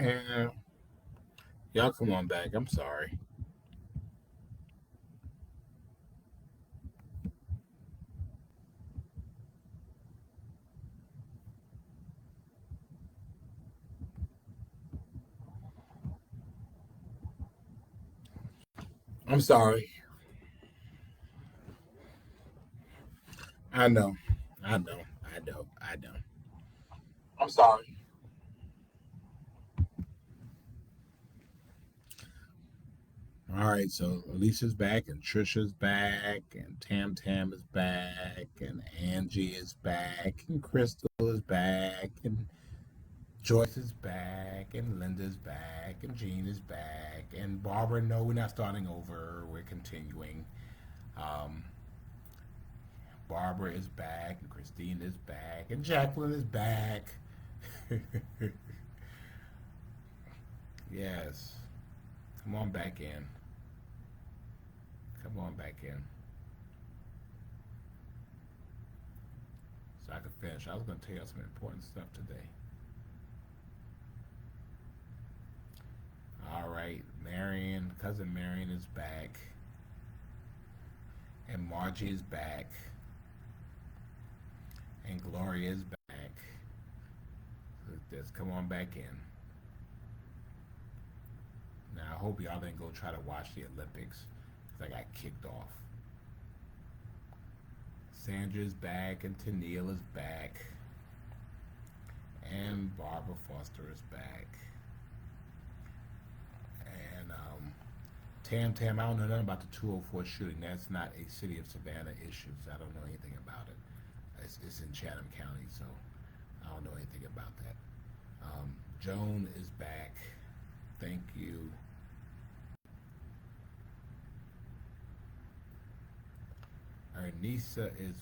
Man, y'all come on back. I'm sorry. I'm sorry. I know. I know. I know. I know. I'm sorry. All right, so Alicia's back, and Trisha's back, and Tam Tam is back, and Angie is back, and Crystal is back, and Joyce is back, and Linda's back, and Jean is back, and Barbara. No, we're not starting over. We're continuing. Um, Barbara is back, and Christine is back, and Jacqueline is back. Yes. Come on back in. Come on back in. So I can finish. I was going to tell you some important stuff today. All right. Marion, cousin Marion is back. And Margie is back. And Gloria is back. Just come on back in. Now, I hope y'all didn't go try to watch the Olympics because I got kicked off. Sandra's back, and Tennille is back, and Barbara Foster is back, and Tam Tam. I don't know nothing about the 204 shooting. That's not a city of Savannah issue. So I don't know anything about it. It's in Chatham County, so I don't know anything about that. Joan is back. Thank you. Ernisa is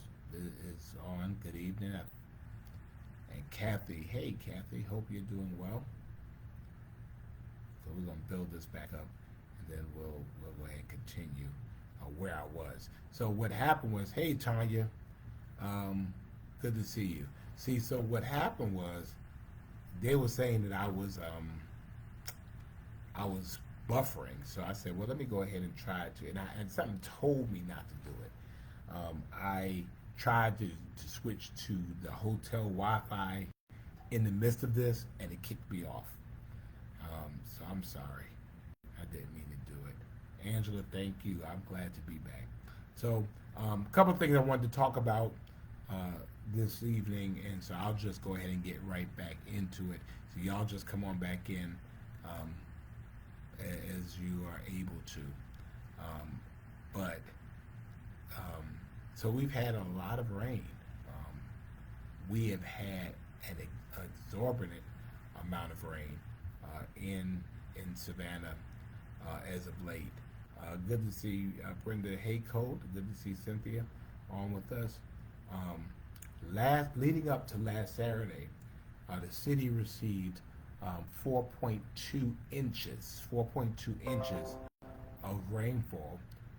on. Good evening. And Kathy, hey Kathy, hope you're doing well. So we're gonna build this back up, and then we'll go ahead and continue where I was. So what happened was, hey Tanya, um, good to see you. See, so what happened was they were saying that I was buffering. So I said, well, let me go ahead and try to, and something told me not to do it. I tried to switch to the hotel Wi-Fi in the midst of this, and it kicked me off. So I'm sorry. I didn't mean to do it. Angela, thank you. I'm glad to be back. So a couple of things I wanted to talk about this evening, and so I'll just go ahead and get right back into it. So y'all just come on back in um, as you are able to. But um, so we've had a lot of rain. Um, we have had an exorbitant amount of rain in Savannah as of late. Good to see Brenda Haycoat. Good to see Cynthia on with us. Um, leading up to last Saturday, the city received 4.2 inches, 4.2 inches of rainfall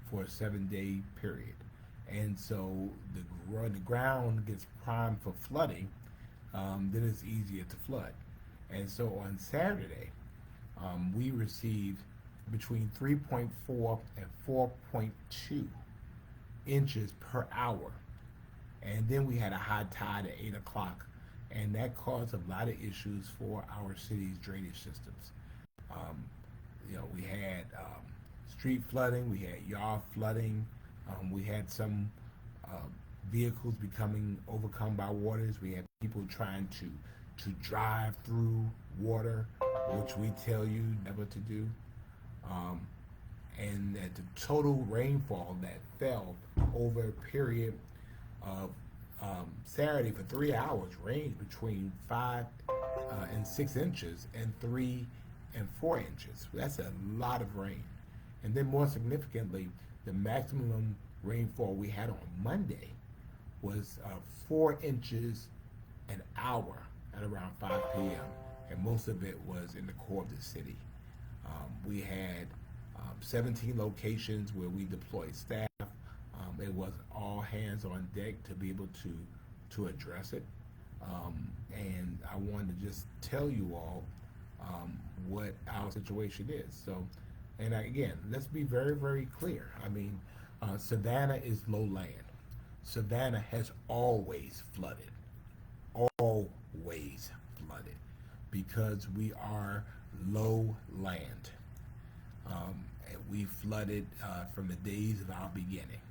for a 7-day period. And so the ground gets primed for flooding, then it's easier to flood. And so on Saturday, we received between 3.4 and 4.2 inches per hour. And then we had a high tide at 8 o'clock, and that caused a lot of issues for our city's drainage systems. Um, we had street flooding, we had yard flooding, we had some uh, vehicles becoming overcome by waters. We had people trying to drive through water, which we tell you never to do. Um, and that the total rainfall that fell over a period of Saturday for 3 hours ranged between 5 and 6 inches and 3 and 4 inches. That's a lot of rain. And then more significantly, the maximum rainfall we had on Monday was 4 inches an hour at around 5 p.m. And most of it was in the core of the city. We had 17 locations where we deployed staff. It was all hands on deck to be able to address it. And I wanted to just tell you all what our situation is. So, and again, let's be very, very clear. I mean, Savannah is low land. Savannah has always flooded, always flooded, because we are low land. And we flooded from the days of our beginning.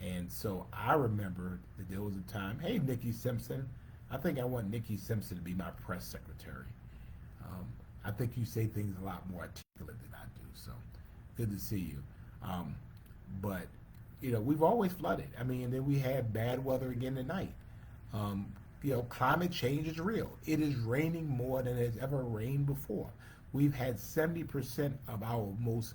And so I remember that there was a time, hey, Nikki Simpson, I think I want Nikki Simpson to be my press secretary. I think you say things a lot more articulate than I do, so good to see you. But, we've always flooded. I mean, and then we had bad weather again tonight. Climate change is real. It is raining more than it's ever rained before. We've had 70% of our most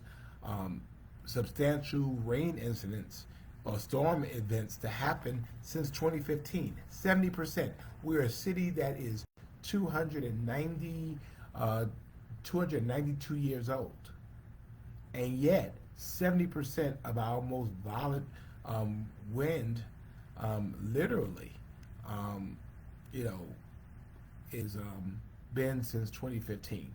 substantial rain incidents or storm events to happen since 2015. 70%. We're a city that is 292 years old, and yet 70% of our most violent wind, literally, is been since 2015.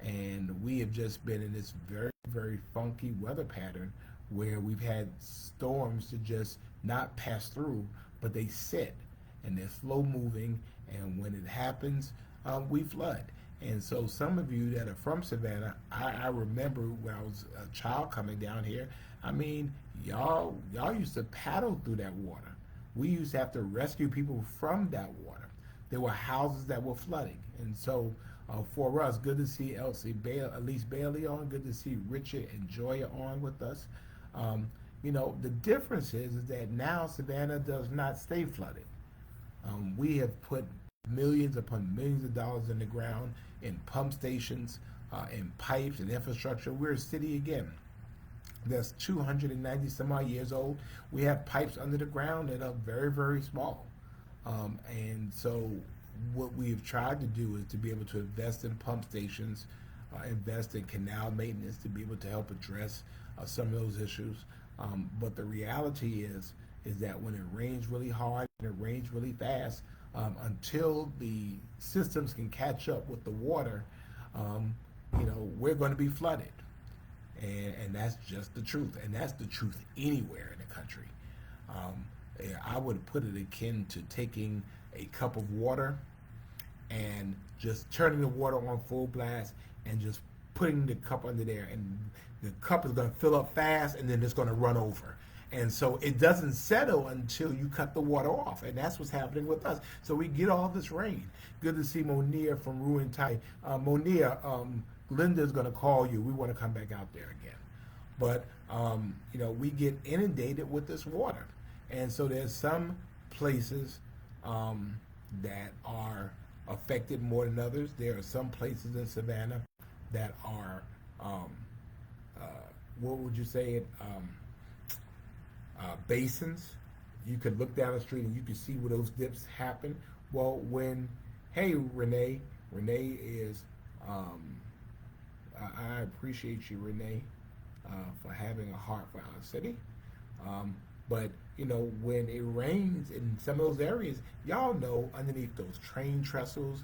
And we have just been in this very, very funky weather pattern where we've had storms to just not pass through, but they sit and they're slow moving. And when it happens, we flood. And so some of you that are from Savannah, I remember when I was a child coming down here, I mean, y'all used to paddle through that water. We used to have to rescue people from that water. There were houses that were flooding. And so for us, good to see Elise Bailey on, good to see Richard and Joya on with us. The difference is that now Savannah does not stay flooded. We have put millions upon millions of dollars in the ground in pump stations, in pipes and infrastructure. We're a city again that's 290 some odd years old. We have pipes under the ground that are very, very small. And so what we've tried to do is to be able to invest in pump stations, invest in canal maintenance to be able to help address some of those issues. But the reality is that when it rains really hard and it rains really fast, until the systems can catch up with the water, we're going to be flooded. And that's just the truth. And that's the truth anywhere in the country. I would put it akin to taking a cup of water and just turning the water on full blast and just putting the cup under there. And the cup is going to fill up fast and then it's going to run over. And so it doesn't settle until you cut the water off. And that's what's happening with us. So we get all this rain. Good to see Monia from Ruin Tai. Monia, Linda's going to call you. We want to come back out there again. But, we get inundated with this water. And so there's some places that are affected more than others. There are some places in Savannah that are, what would you say it? Basins. You could look down the street and you could see where those dips happen. Well, hey, Renee is, I appreciate you, Renee, for having a heart for our city. But, when it rains in some of those areas, y'all know underneath those train trestles,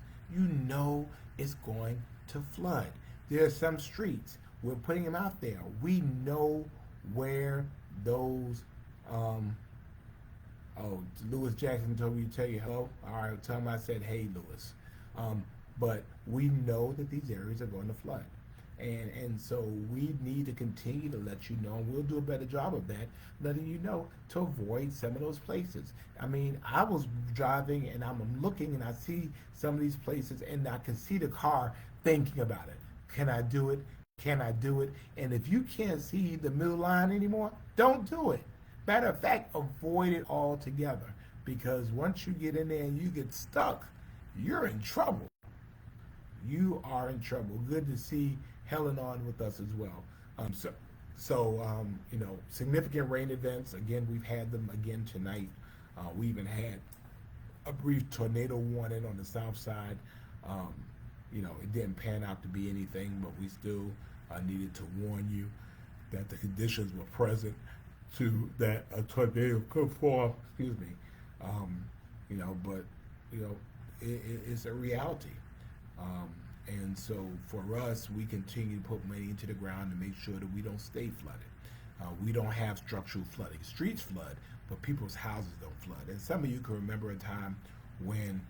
it's going to flood. There are some streets. We're putting them out there. We know where those, Lewis Jackson told me to tell you hello. All right, tell him I said, hey, Lewis. But we know that these areas are going to flood. And so we need to continue to let you know, and we'll do a better job of that, letting you know to avoid some of those places. I mean, I was driving and I'm looking and I see some of these places and I can see the car thinking about it. Can I do it? Can I do it? And if you can't see the middle line anymore, don't do it. Matter of fact, avoid it altogether, because once you get in there and you get stuck, you're in trouble. You are in trouble. Good to see Helen on with us as well. Significant rain events. Again, we've had them again tonight. We even had a brief tornado warning on the south side. It didn't pan out to be anything, but we still needed to warn you that the conditions were present to that a tornado could form. Excuse me. It's a reality. And so for us, we continue to put money into the ground to make sure that we don't stay flooded. We don't have structural flooding. Streets flood, but people's houses don't flood. And some of you can remember a time when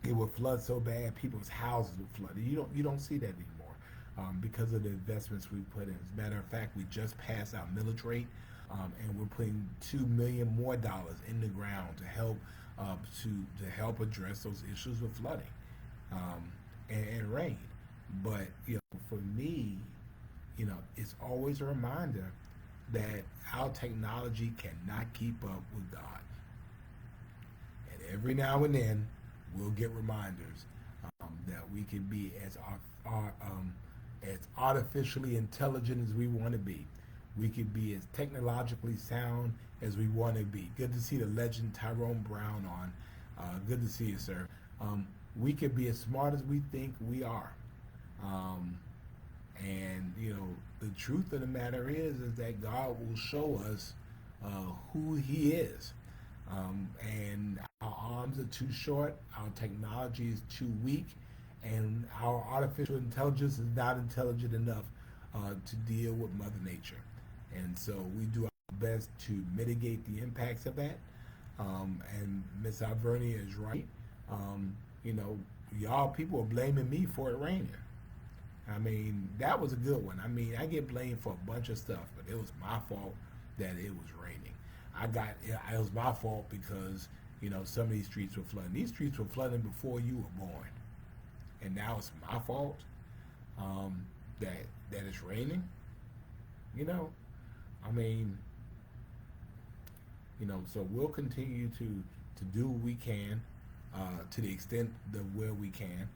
it would flood so bad, people's houses would flood. You don't see that anymore because of the investments we put in. As a matter of fact, we just passed our millage rate, and we're putting $2 million more in the ground to help help address those issues with flooding and rain. But for me, it's always a reminder that our technology cannot keep up with God. And every now and then, we'll get reminders that we can be as artificially intelligent as we want to be. We could be as technologically sound as we want to be. Good to see the legend Tyrone Brown on. Good to see you, sir. We could be as smart as we think we are. And the truth of the matter is that God will show us who He is. And our arms are too short, our technology is too weak, and our artificial intelligence is not intelligent enough to deal with Mother Nature. And so we do our best to mitigate the impacts of that. And Miss Alvernia is right. Y'all people are blaming me for it raining. I mean, that was a good one. I mean, I get blamed for a bunch of stuff, but it was my fault that it was raining. It was my fault because, some of these streets were flooding. These streets were flooding before you were born. And now it's my fault that it's raining. I mean, so we'll continue to do what we can to the extent where we can.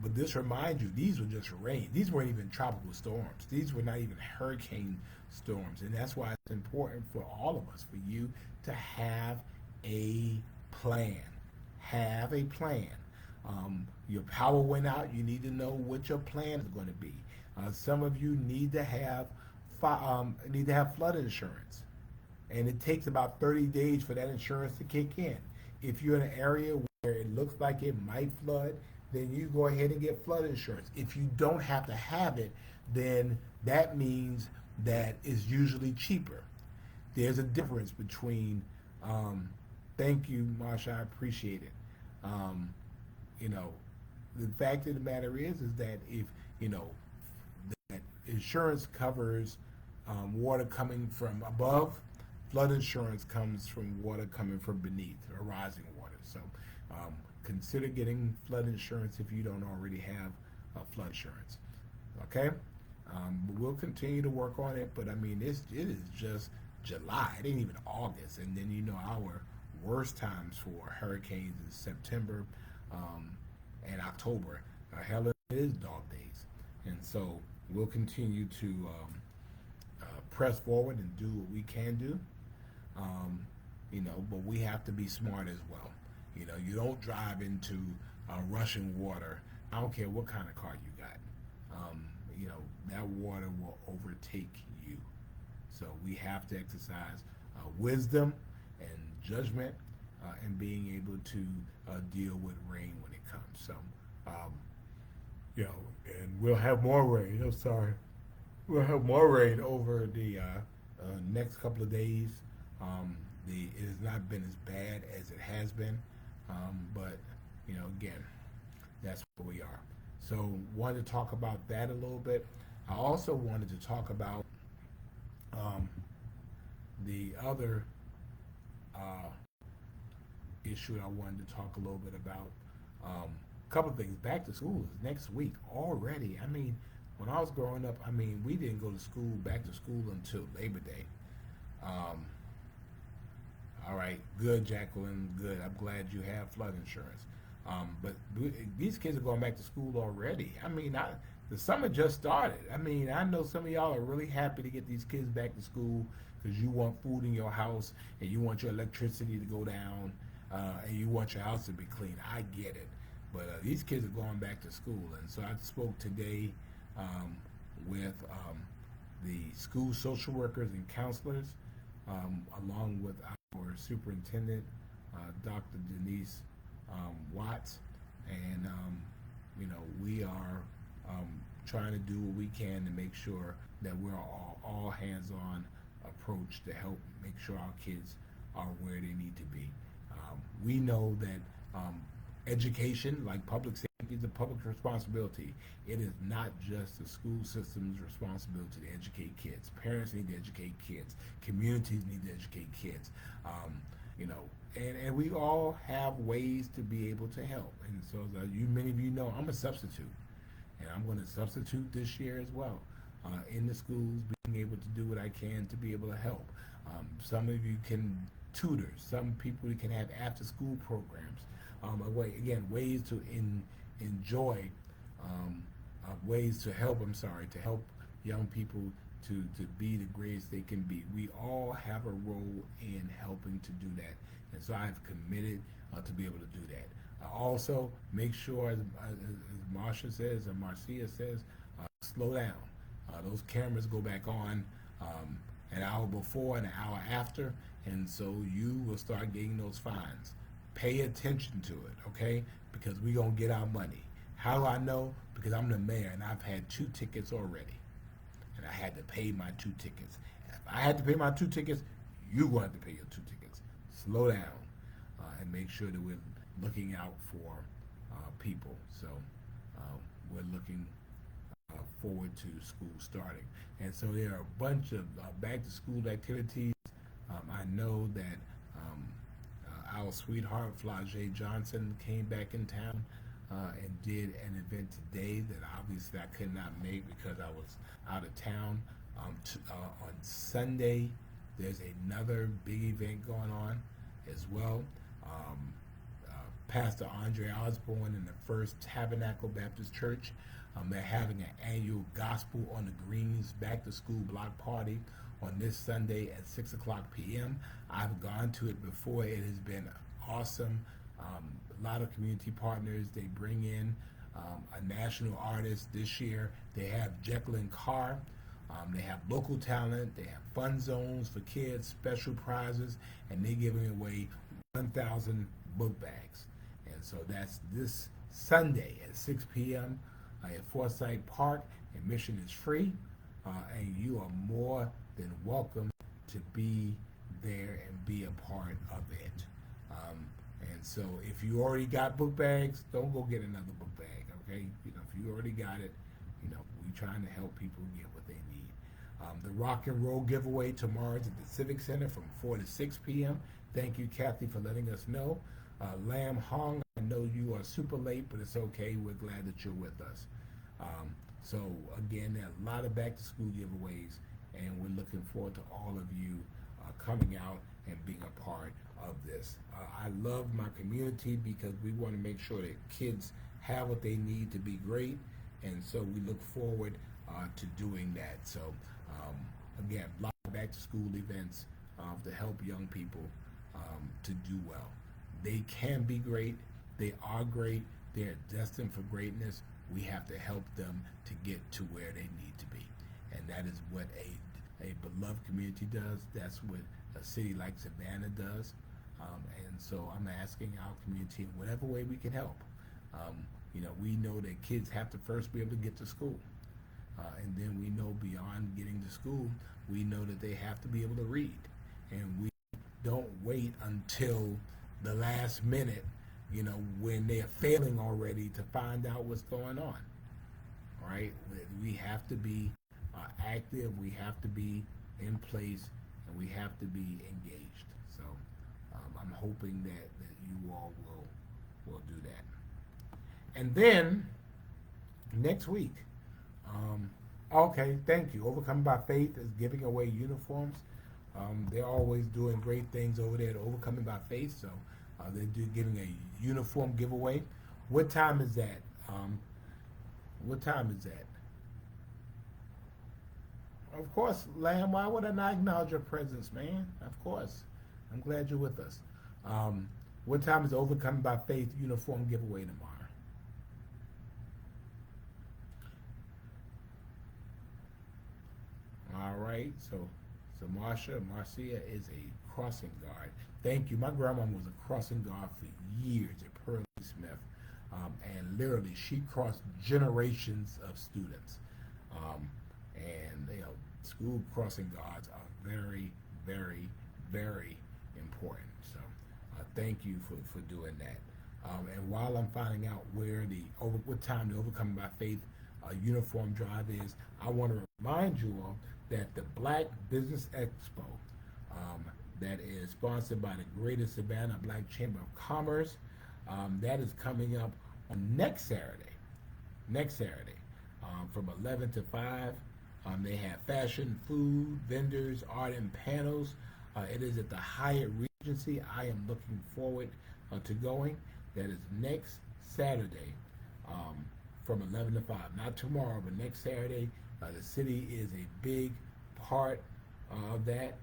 But this reminds you, these were just rain. These weren't even tropical storms. These were not even hurricane storms. And that's why it's important for all of us, for you to have a plan. Have a plan. Your power went out. You need to know what your plan is going to be. Some of you need to have flood insurance, and it takes about 30 days for that insurance to kick in. If you're in an area where it looks like it might flood, then you go ahead and get flood insurance. If you don't have to have it, then that means that it's usually cheaper. There's a difference between, thank you, Marsha, I appreciate it. The fact of the matter is that if, that insurance covers water coming from above, flood insurance comes from water coming from beneath, or rising water. So consider getting flood insurance if you don't already have flood insurance. Okay? But we'll continue to work on it, but I mean, it is just July. It ain't even August. And then, our worst times for hurricanes is September and October. Hell, it is dog days. And so we'll continue to press forward and do what we can do. But we have to be smart as well. You don't drive into rushing water. I don't care what kind of car you got. That water will overtake you. So we have to exercise wisdom and judgment and being able to deal with rain when it comes. So, and we'll have more rain. I'm sorry. We'll have more rain over the next couple of days. It has not been as bad as it has been, but again, that's where we are. So, wanted to talk about that a little bit. I also wanted to talk about the other issue I wanted to talk a little bit about. A couple of things. Back to school is next week already. I mean, when I was growing up, we didn't go to school, back to school, until Labor Day. All right, good, Jacqueline, good. I'm glad you have flood insurance. But these kids are going back to school already. The summer just started. I know some of y'all are really happy to get these kids back to school because you want food in your house and you want your electricity to go down and you want your house to be clean. I get it. But these kids are going back to school. And so I spoke today with the school social workers and counselors, along with our superintendent, Dr. Denise Watts, and we are trying to do what we can to make sure that we're all hands-on approach to help make sure our kids are where they need to be. We know that education, like public safety, is a public responsibility. It is not just the school system's responsibility to educate kids. Parents need to educate kids. Communities need to educate kids. You know, and we all have ways to be able to help. And so, many of you know, I'm a substitute, and I'm going to substitute this year as well in the schools, being able to do what I can to be able to help. Some of you can tutor. Some people can have after-school programs. Ways to enjoy, ways to help. To help young people to be the greatest they can be. We all have a role in helping to do that, and so I've committed to be able to do that. Also, make sure, as Marcia says, and Marcia says, slow down. Those cameras go back on an hour before and an hour after, and so you will start getting those fines. Pay attention to it, okay? Because we're going to get our money. How do I know? Because I'm the mayor, and I've had 2 tickets already. And I had to pay my 2 tickets. If I had to pay my 2 tickets, you're going to have to pay your 2 tickets. Slow down and make sure that we're looking out for people. So we're looking forward to school starting. And so there are a bunch of back-to-school activities. I know that our sweetheart, Flau'jae Johnson, came back in town and did an event today that obviously I could not make because I was out of town. On Sunday, there's another big event going on as well. Pastor Andre Osborne in the First Tabernacle Baptist Church, they're having an annual Gospel on the Greens back-to-school block party on this Sunday at 6 o'clock p.m. I've gone to it before. It has been awesome. A lot of community partners. They bring in a national artist this year. They have Jacqueline Carr. They have local talent. They have fun zones for kids, special prizes, and they're giving away 1,000 book bags. And so that's this Sunday at 6 p.m. At Forsyth Park. Admission is free, and you are more than welcome to be there and be a part of it. And so if you already got book bags, don't go get another book bag, okay? If you already got it, we're trying to help people get what they need. The rock and roll giveaway tomorrow is at the Civic Center from 4 to 6 p.m. Thank you, Kathy, for letting us know. Lam Hong, I know you are super late, but it's okay. We're glad that you're with us. So again, there are a lot of back-to-school giveaways, and we're looking forward to all of you coming out and being a part of this. I love my community because we want to make sure that kids have what they need to be great, and so we look forward to doing that. So again, a lot of back-to-school events to help young people to do well. They can be great. They are great. They are destined for greatness. We have to help them to get to where they need to be. And that is what a beloved community does. That's what a city like Savannah does. And so I'm asking our community in whatever way we can help. We know that kids have to first be able to get to school. And then we know beyond getting to school, we know that they have to be able to read. And we don't wait until the last minute, when they're failing already to find out what's going on. Right? We have to be active, we have to be in place, and we have to be engaged. So I'm hoping that you all will do that. And then next week, okay, thank you. Overcome by Faith is giving away uniforms. They're always doing great things over there at Overcoming by Faith. So they're giving a uniform giveaway. What time is that? What time is that? Of course, Lamb, why would I not acknowledge your presence, man? Of course. I'm glad you're with us. What time is the Overcoming by Faith uniform giveaway tomorrow? All right, so Marcia is a crossing guard. Thank you. My grandma was a crossing guard for years at Pearlie Smith. And literally, she crossed generations of students. And school crossing guards are very, very, very important. So thank you for doing that. And while I'm finding out what time the Overcoming by Faith uniform drive is, I want to remind you all that the Black Business Expo, that is sponsored by the Greater Savannah Black Chamber of Commerce, that is coming up on next Saturday, from 11 to 5. They have fashion, food, vendors, art, and panels. It is at the Hyatt Regency. I am looking forward to going. That is next Saturday, from 11 to 5. Not tomorrow, but next Saturday. The city is a big part of that.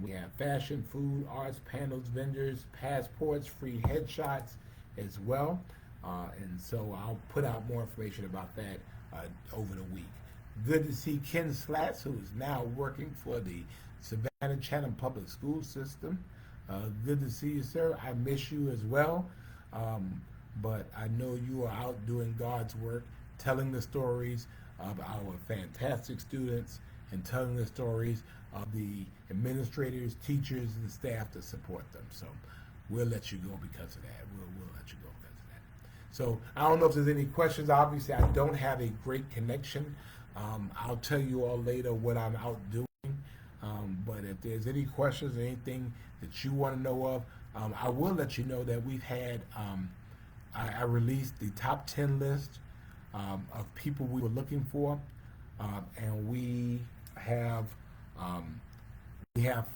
We have fashion, food, arts, panels, vendors, passports, free headshots as well. And so I'll put out more information about that over the week. Good to see Ken Slats, who is now working for the Savannah Chatham Public School System. Good to see you, sir. I miss you as well. But I know you are out doing God's work, telling the stories of our fantastic students and telling the stories of the administrators, teachers, and staff that support them. So we'll let you go because of that. We'll let you go because of that. So I don't know if there's any questions. Obviously, I don't have a great connection. I'll tell you all later what I'm out doing. But if there's any questions or anything that you want to know of, I will let you know that we've had, I released the top 10 list of people we were looking for, and we have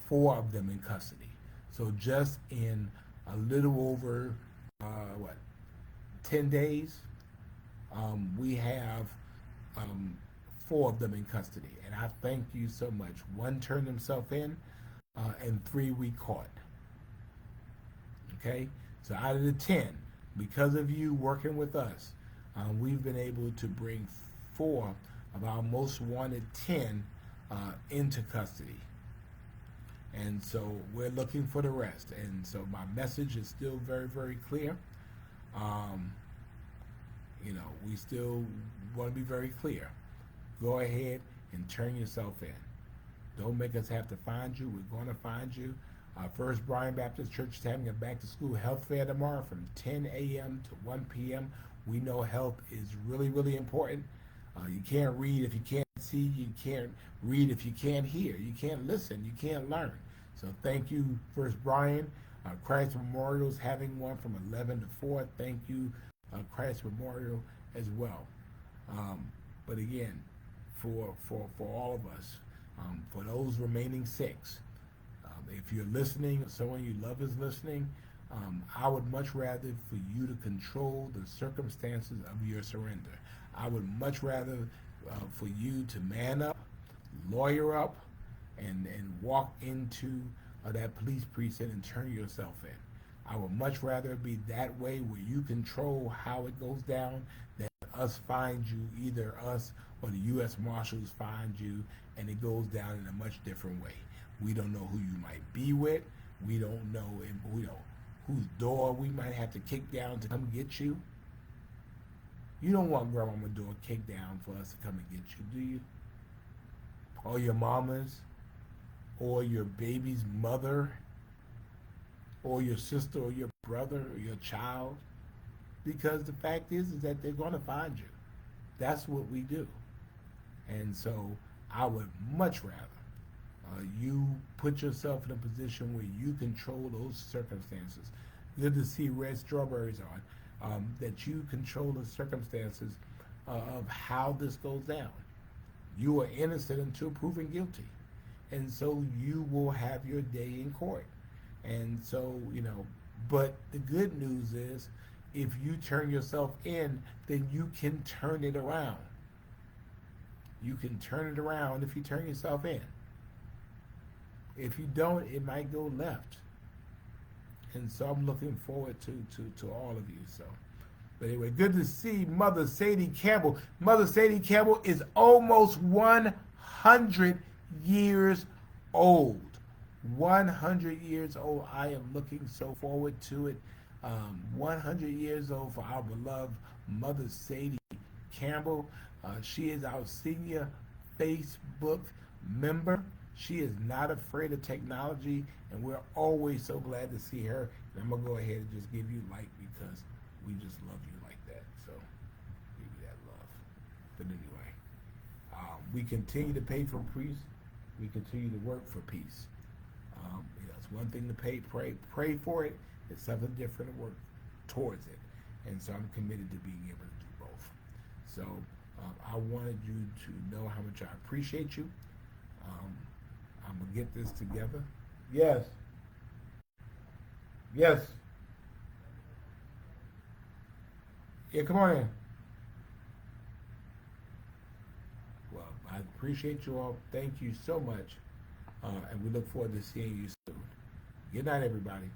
4 of them in custody. So just in a little over 10 days, we have 4 of them in custody, and I thank you so much. 1 turned himself in, and 3 we caught. Okay, so out of the 10, because of you working with us, we've been able to bring 4 of our most wanted 10 into custody. And so we're looking for the rest. And so my message is still very, very clear. We still want to be very clear. Go ahead and turn yourself in. Don't make us have to find you. We're going to find you. First Bryan Baptist Church is having a back-to-school health fair tomorrow from 10 a.m. to 1 p.m. We know health is really, really important. You can't read if you can't see. You can't read if you can't hear. You can't listen. You can't learn. So thank you, First Bryan. Christ Memorial is having one from 11 to 4. Thank you, Christ Memorial, as well. But again, for all of us, for those remaining 6, if you're listening, someone you love is listening, I would much rather for you to control the circumstances of your surrender. I would much rather for you to man up, lawyer up, and walk into that police precinct and turn yourself in. I would much rather be that way, where you control how it goes down, than us find you, either us or the U.S. Marshals find you, and it goes down in a much different way. We don't know who you might be with. We don't know whose door we might have to kick down to come get you. You don't want grandmama's door kicked down for us to come and get you, do you? Or your mama's, or your baby's mother, or your sister, or your brother, or your child. Because the fact is that they're going to find you. That's what we do. And so I would much rather you put yourself in a position where you control those circumstances. Good to see Red Strawberries on, that you control the circumstances of how this goes down. You are innocent until proven guilty. And so you will have your day in court. And so, but the good news is, if you turn yourself in, then you can turn it around. You can turn it around if you turn yourself in. If you don't, it might go left. And so I'm looking forward to all of you. So, but anyway, good to see Mother Sadie Campbell. Mother Sadie Campbell is almost 100 years old. 100 years old. I am looking so forward to it. 100 years old for our beloved mother, Sadie Campbell. She is our senior Facebook member. She is not afraid of technology, and we're always so glad to see her. And I'm going to go ahead and just give you like because we just love you like that. So, give you that love. But anyway, we continue to pay for peace. We continue to work for peace. It's one thing to pray for it. It's something different to work towards it. And so I'm committed to being able to do both. So I wanted you to know how much I appreciate you. I'm going to get this together. Yes. Yes. Yeah, come on in. Well, I appreciate you all. Thank you so much. And we look forward to seeing you soon. Good night, everybody.